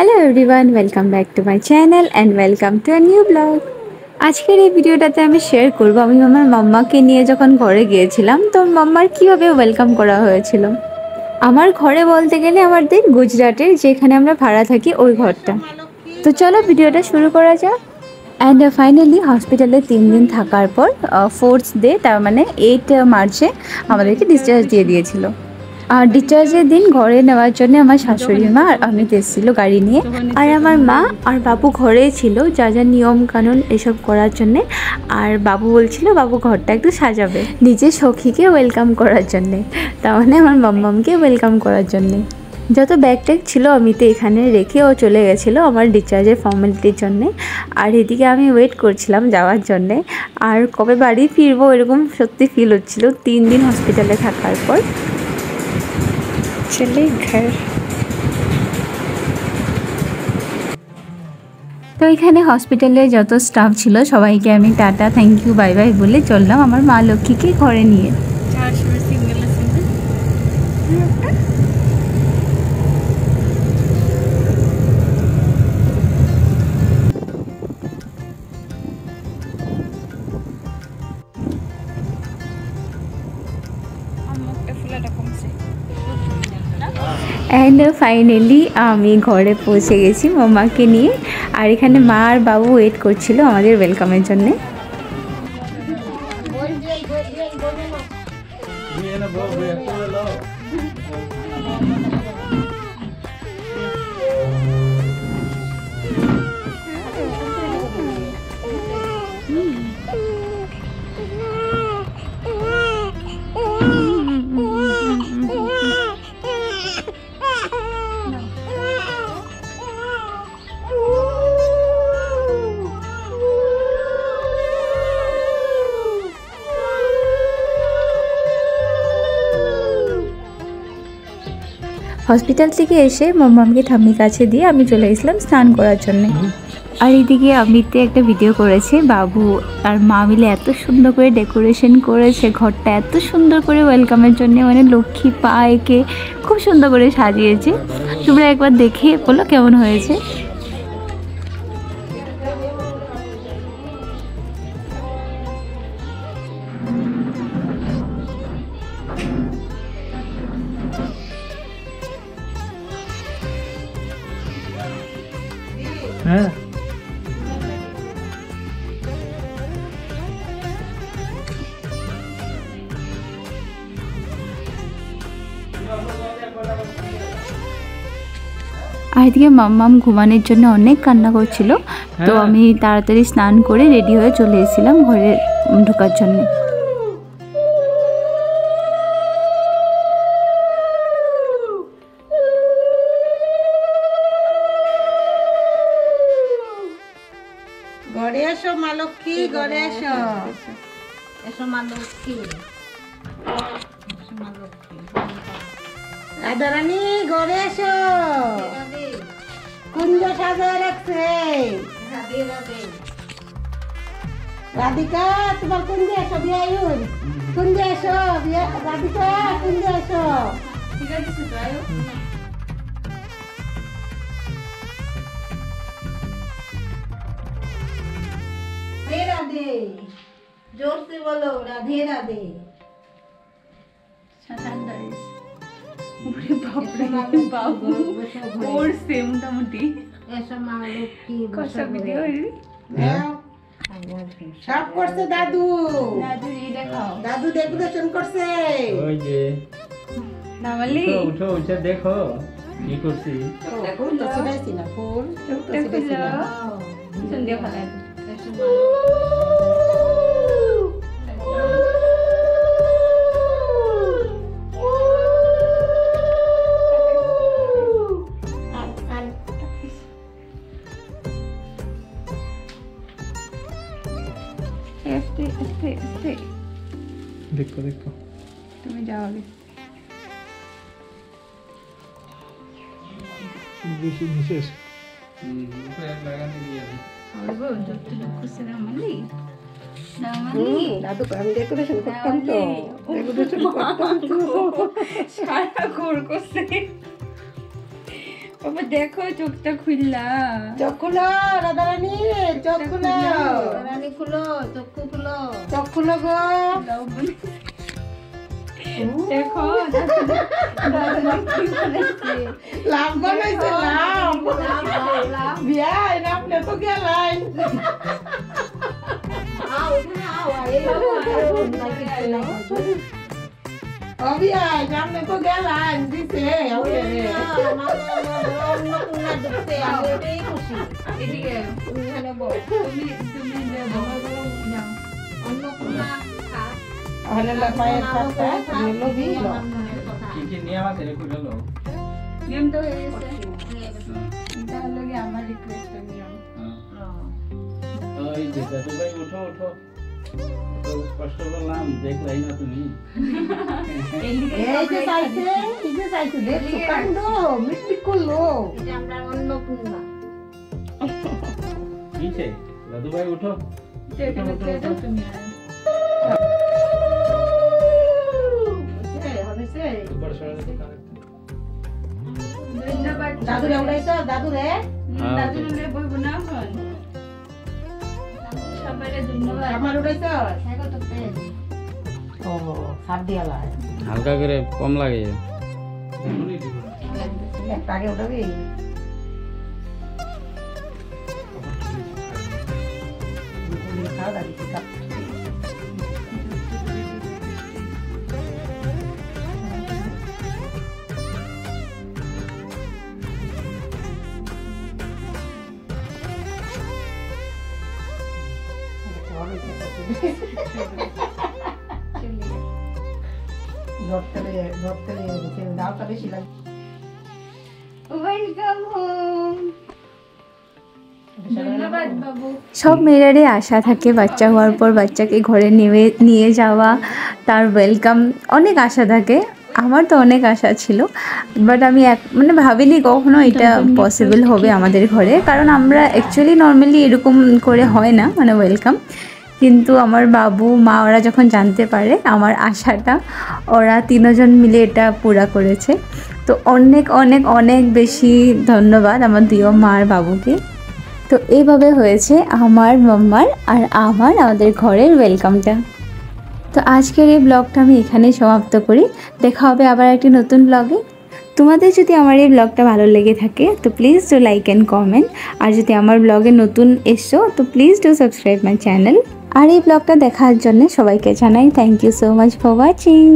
Hello everyone, welcome back to my channel and welcome to a new blog. আজকের এই ভিডিওটাতে আমি share করব আমি আমার মাম্মাকে নিয়ে যখন ঘরে গিয়েছিলাম তো মাম্মার কীভাবে ওয়েলকাম করা হয়েছিল। আমার ঘরে বলতে গেলে আমাদের গুজরাটের যেখানে আমরা ভাড়া থাকি ওই ঘরটা। তো চলো ভিডিওটা শুরু করা যাক। অ্যান্ড ফাইনালি হসপিটালে 3 দিন থাকার পর 4th ডে, তার মানে 8 মার্চে আমাদেরকে ডিসচার্জ দিয়ে দিয়েছিল। আর ডিসচার্জের দিন ঘরে নেওয়ার জন্য আমার শাশুড়ি মা আর অমিত এসেছিলো গাড়ি নিয়ে, আর আমার মা আর বাবু ঘরেই ছিল যা যা নিয়ম কানুন এসব করার জন্যে। আর বাবু বলছিল বাবু ঘরটা একটু সাজাবে নিজের সখীকে ওয়েলকাম করার জন্যে, তার মানে আমার মাম্মামকে ওয়েলকাম করার জন্যে। যত ব্যাগ ট্যাগ ছিল অমিতে এখানে রেখে ও চলে গেছিলো আমার ডিসচার্জের ফর্মালিটির জন্যে। আর এদিকে আমি ওয়েট করছিলাম যাওয়ার জন্যে, আর কবে বাড়ি ফিরবো এরকম সত্যি ফিল হচ্ছিল 3 দিন হসপিটালে থাকার পর। চলে ঘর। তো এখানে হসপিটালে যত স্টাফ ছিল সবাইকে আমি tata thank you bye bye বলে চললাম আমার মা লক্ষ্মীকে ঘরে নিয়ে। অ্যান্ড ফাইনালি আমি ঘরে পৌঁছে গেছি মামাকে নিয়ে, আর এখানে মা আর বাবু ওয়েট করছিল আমাদের ওয়েলকামের জন্যে। হসপিটাল থেকে এসে মাম্মামকে ঠাম্মির কাছে দিয়ে আমি চলে গেছিলাম স্নান করার জন্য। আর এদিকে অমিতে একটা ভিডিও করেছে, বাবু আর মা মিলে এত সুন্দর করে ডেকোরেশন করেছে ঘরটা, এত সুন্দর করে ওয়েলকামের জন্য, মানে লক্ষ্মী পা এঁকে খুব সুন্দর করে সাজিয়েছে। তোমরা একবার দেখে বলো কেমন হয়েছে। হ্যাঁ আর এদিকে মাম্মাম ঘুমানোর জন্য অনেক কান্না করছিল, তো আমি তাড়াতাড়ি স্নান করে রেডি হয়ে চলে এসেছিলাম ঘরে ঢোকার জন্য। ঘরে এসো মা লক্ষ্মী, ঘরে এসো, এসো মা লক্ষ্মী, রাধারানী ঘরে এসো। কুঞ্জ সাজায় রাখছে রাধিকা, তোমার কুঞ্জে এসো বিয়ায়ুন, কুঞ্জে এসো রাধিকা, কুঞ্জে এসো। राधे राधे, जोर से बोलो राधे राधे। সব করছে দাদু, দাদু ডেকোরেশন করছে। ওই যে উঠো উঠে দেখো কি করছি। দেখো তো ছিড়াইছি না ফুল, সন্ধ্যা ফেলা। দেখো দেখো তুমি যাও আগে। বেশি বিশেষ দাদু আমি ডেকোরেশন করতাম তো, ডেকোরেশন করতাম তো। সারা ঘোর করছে বাবা দেখো চোখটা খুললা। চোখ খুলো রাধারানী, চোখ খুলো রানী খুলো, চক্ষু খুলো। চোখ খুলো গো। দেখো লাভ বানাইছে, লাভ বিয়াই নামলে তো গেলাই। ও বিয়াই নামলে তো গেলাই দিছে ওরে রে। অন্নপূর্ণা ঢুকছে, আমি এটাই খুশি। এদিকে তুমি এখানে বল। তুমি দেবো নাও। অন্নপূর্ণা খা। ওখানে লাফায়ের পাতা নিলো দিল। কি কি নিয়ম আছে রে কইলো? নিয়ম তো হয়ে গেছে। এটা হলো কি আমার রিকোয়েস্টের নিয়ম। ওই যে দাদু ভাই উঠো উঠো। তো কষ্ট করলাম দেখলাই না তুমি। এই যে চাইছে, এই যে চাইছে দেখছো কাণ্ড মিটমিট করলো। এটা আমরা অন্নপূর্ণা। কিছে দাদু ভাই উঠো। এখানে এটা তুমি হয়েছে উপর সরে দেখো কারেক্ট। ধন্যবাদ। দাদু রে উড়াইছো, দাদু রে দাদু রে বলবো না এখন। সবাইকে ধন্যবাদ। আমার উড়াইছো। ও সাপ দিয়া লাই হালকা করে কম লাগে। একটা আগে উঠাবি। খাওয়া দাবি দাওটা বেশি লাগে। Welcome home. ধন্যবাদ বাবু। সব মেয়েরারই আশা থাকে বাচ্চা হওয়ার পর বাচ্চাকে ঘরে নিয়ে যাওয়া, তার ওয়েলকাম, অনেক আশা থাকে। আমার তো অনেক আশা ছিল, বাট আমি মানে ভাবিনি কখনো এটা পসিবল হবে আমাদের ঘরে, কারণ আমরা অ্যাকচুয়ালি নর্মালি এরকম করে হয় না মানে ওয়েলকাম। কিন্তু আমার বাবু মা ওরা যখন জানতে পারে আমার আশাটা, ওরা তিনজন মিলে এটা পুরা করেছে। তো অনেক অনেক অনেক বেশি ধন্যবাদ আমার দুই মা আর বাবুকে। তো এইভাবে হয়েছে আমার মাম্মার আর আমাদের ঘরের ওয়েলকামটা। তো আজকের এই ব্লগটা আমি এখানেই সমাপ্ত করি। দেখা হবে আবার একটি নতুন ব্লগে। তোমাদের যদি আমার এই ব্লগটা ভালো লেগে থাকে তো please do like and comment. আর যদি আমার ব্লগে নতুন এসছো তো please do subscribe my channel. আর এই ব্লগটা দেখার জন্য সবাইকে জানাই thank you so much for watching.